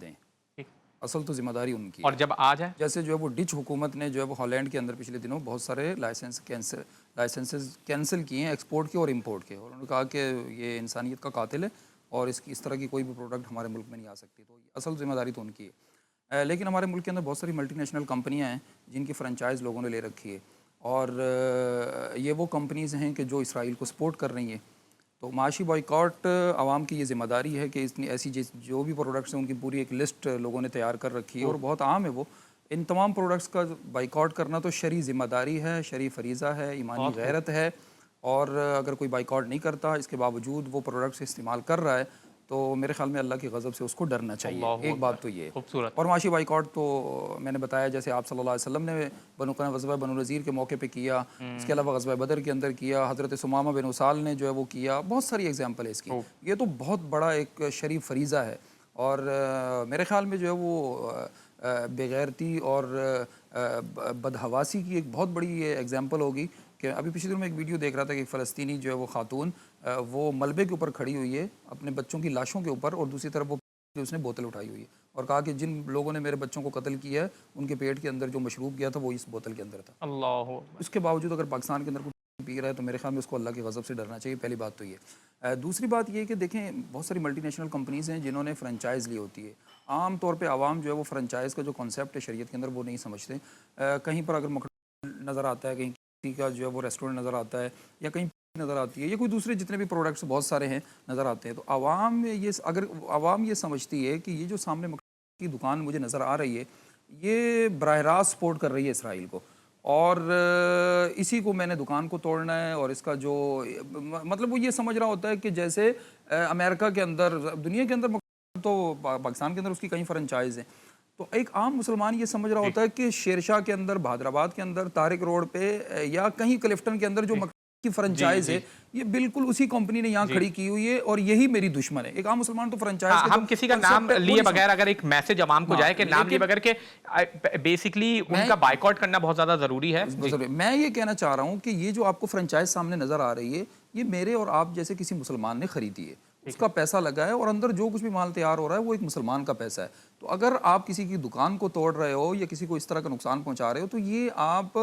دیں. ٹھیک. اصل تو ذمہ داری ان کی اور ہے. جب آ جائے جیسے جو ہے وہ ڈچ حکومت نے جو ہے وہ ہالینڈ کے اندر پچھلے دنوں بہت سارے لائسنسز کینسل کیے ہیں ایکسپورٹ کے اور امپورٹ کے, اور انہوں نے کہا کہ یہ انسانیت کا قاتل ہے اور اس طرح کی کوئی بھی پروڈکٹ ہمارے ملک میں نہیں آ سکتی. تو اصل ذمہ داری تو ان کی ہے. لیکن ہمارے ملک کے اندر بہت ساری ملٹی نیشنل کمپنیاں ہیں جن کی فرنچائز لوگوں نے لے رکھی ہے, اور یہ وہ کمپنیز ہیں کہ جو اسرائیل کو سپورٹ کر رہی ہیں. تو معاشی بائیکاٹ عوام کی یہ ذمہ داری ہے کہ ایسی جو بھی پروڈکٹس ہیں ان کی پوری ایک لسٹ لوگوں نے تیار کر رکھی ہے, اور بہت عام ہے وہ. ان تمام پروڈکٹس کا بائیکاٹ کرنا تو شرعی ذمہ داری ہے, شرعی فریضہ ہے, ایمانی بہت خوب. غیرت ہے. اور اگر کوئی بائیکاٹ نہیں کرتا, اس کے باوجود وہ پروڈکٹس استعمال کر رہا ہے, تو میرے خیال میں اللہ کی غضب سے اس کو ڈرنا چاہیے. اللہ ایک اکبر. بات تو یہ. خوبصورت. اور معاشی بائیکاٹ تو میں نے بتایا جیسے آپ صلی اللہ علیہ وسلم نے غزوہ بنو نذیر کے موقع پہ کیا, اس کے علاوہ غزوہ بدر کے اندر کیا, حضرت ثمامہ بن اسال نے جو ہے وہ کیا. بہت ساری ایگزامپل ہے اس کی. خوب. یہ تو بہت بڑا ایک شریف فریضہ ہے, اور میرے خیال میں جو ہے وہ بغیرتی اور بدحواسی کی ایک بہت بڑی یہ ایگزامپل ہوگی. کہ ابھی پچھلے دنوں میں ایک ویڈیو دیکھ رہا تھا کہ فلسطینی جو ہے وہ خاتون وہ ملبے کے اوپر کھڑی ہوئی ہے اپنے بچوں کی لاشوں کے اوپر, اور دوسری طرف وہ اس نے بوتل اٹھائی ہوئی ہے اور کہا کہ جن لوگوں نے میرے بچوں کو قتل کیا ہے ان کے پیٹ کے اندر جو مشروب گیا تھا وہ اس بوتل کے اندر تھا. اللہ اکبر. اس کے باوجود اگر پاکستان کے اندر کچھ پی رہا ہے تو میرے خیال میں اس کو اللہ کی غضب سے ڈرنا چاہیے. پہلی بات تو یہ. دوسری بات یہ کہ دیکھیں بہت ساری ملٹی نیشنل کمپنیز ہیں جنہوں نے فرنچائز لی ہوتی ہے. عام طور پہ عوام جو ہے وہ فرنچائز کا جو کانسیپٹ ہے شریعت کے اندر وہ نہیں سمجھتے. کہیں پر اگر مکھن نظر آتا ہے, کہیں کسی کا جو ہے وہ ریسٹورنٹ نظر آتا ہے, یا کہیں نظر آتی ہے, یا کوئی دوسرے جتنے بھی پروڈکٹس بہت سارے ہیں نظر آتے ہیں, تو عوام یہ سمجھتی ہے کہ یہ جو سامنے مکھن کی دکان مجھے نظر آ رہی ہے یہ براہ راست سپورٹ کر رہی ہے اسرائیل کو, اور اسی کو میں نے دکان کو توڑنا ہے. اور اس کا جو مطلب وہ یہ سمجھ رہا ہوتا ہے کہ جیسے امریکہ کے اندر, دنیا کے اندر تو پاکستان کے اندر اس کی کئی فرنچائز ہیں, تو ایک عام مسلمان یہ سمجھ رہا ہوتا ہے کہ شیرشاہ کے اندر, بہادرآباد کے اندر, طارق روڈ پہ, یا کہیں کلفٹن کے اندر جو کی فرنچائز ہے یہ بالکل اسی کمپنی نے یہاں کھڑی کی ہوئی ہے اور یہی میری دشمن ہے. ایک عام مسلمان تو فرنچائز کے ہم کسی کا نام لیے بغیر اگر ایک میسج عوام کو جائے کہ نام لیے بغیر کہ بیسیکلی ان کا بائیکاٹ کرنا بہت زیادہ ضروری ہے. میں یہ کہنا چاہ رہا ہوں کہ یہ جو آپ کو فرنچائز سامنے نظر آ رہی ہے یہ میرے اور آپ جیسے کسی مسلمان نے خریدی ہے, اس کا پیسہ لگا ہے, اور اندر جو کچھ بھی مال تیار ہو رہا ہے وہ ایک مسلمان کا پیسہ ہے. تو اگر آپ کسی کی دکان کو توڑ رہے ہو یا کسی کو اس طرح کا نقصان پہنچا رہے ہو تو یہ آپ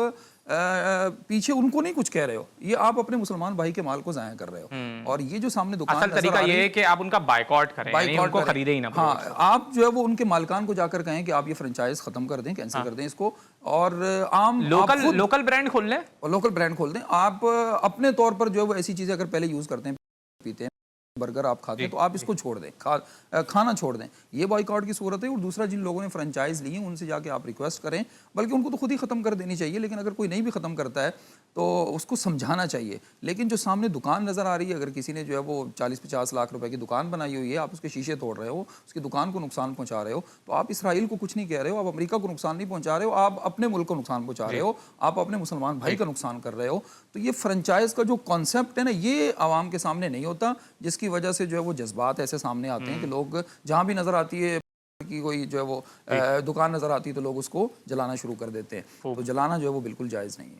پیچھے ان کو نہیں کچھ کہہ رہے ہو, یہ آپ اپنے مسلمان بھائی کے مال کو ضائع کر رہے ہو. اور یہ جو سامنے دکان اصل طریقہ یہ ہے کہ آپ ان کا بائیکاٹ کریں, یعنی ان کو خریدے ہی نہ. ہاں, آپ جو ہے وہ ان کے مالکان کو جا کر کہیں کہ آپ یہ فرنچائز ختم کر دیں, کینسل کر دیں اس کو, اور عام لوکل برانڈ کھول لیں, اور لوکل برانڈ کھول دیں. آپ اپنے طور پر جو ہے وہ ایسی چیزیں اگر پہلے یوز کرتے ہیں, پیتے ہیں, برگر آپ کھاتے ہیں, تو آپ اس کو چھوڑ دیں, کھانا چھوڑ دیں. یہ بائیکاٹ کی صورت ہے. اور دوسرا, جن لوگوں نے فرنچائز لی ہیں ان سے جا کے آپ ریکویسٹ کریں, بلکہ ان کو تو خود ہی ختم کر دینی چاہیے, لیکن اگر کوئی نہیں بھی ختم کرتا ہے تو اس کو سمجھانا چاہیے. لیکن جو سامنے دکان نظر آ رہی ہے, اگر کسی نے جو ہے وہ 40-50 لاکھ روپے کی دکان بنائی ہوئی ہے, آپ اس کے شیشے توڑ رہے ہو, اس کی دکان کو نقصان پہنچا رہے ہو, تو آپ اسرائیل کو کچھ نہیں کہہ رہے ہو, آپ امریکہ کو نقصان نہیں پہنچا رہے ہو, آپ اپنے ملک کو نقصان پہنچا رہے ہو, آپ اپنے مسلمان بھائی کا نقصان کر رہے ہو. تو یہ فرنچائز کا جو کانسیپٹ ہے نا, یہ عوام کے سامنے نہیں ہوتا, جس کی وجہ سے جو ہے وہ جذبات ایسے سامنے آتے ہیں کہ لوگ جہاں بھی نظر آتی ہے کی کوئی جو ہے وہ دکان نظر آتی ہے تو لوگ اس کو جلانا شروع کر دیتے ہیں. تو جلانا جو ہے وہ بالکل جائز نہیں ہے.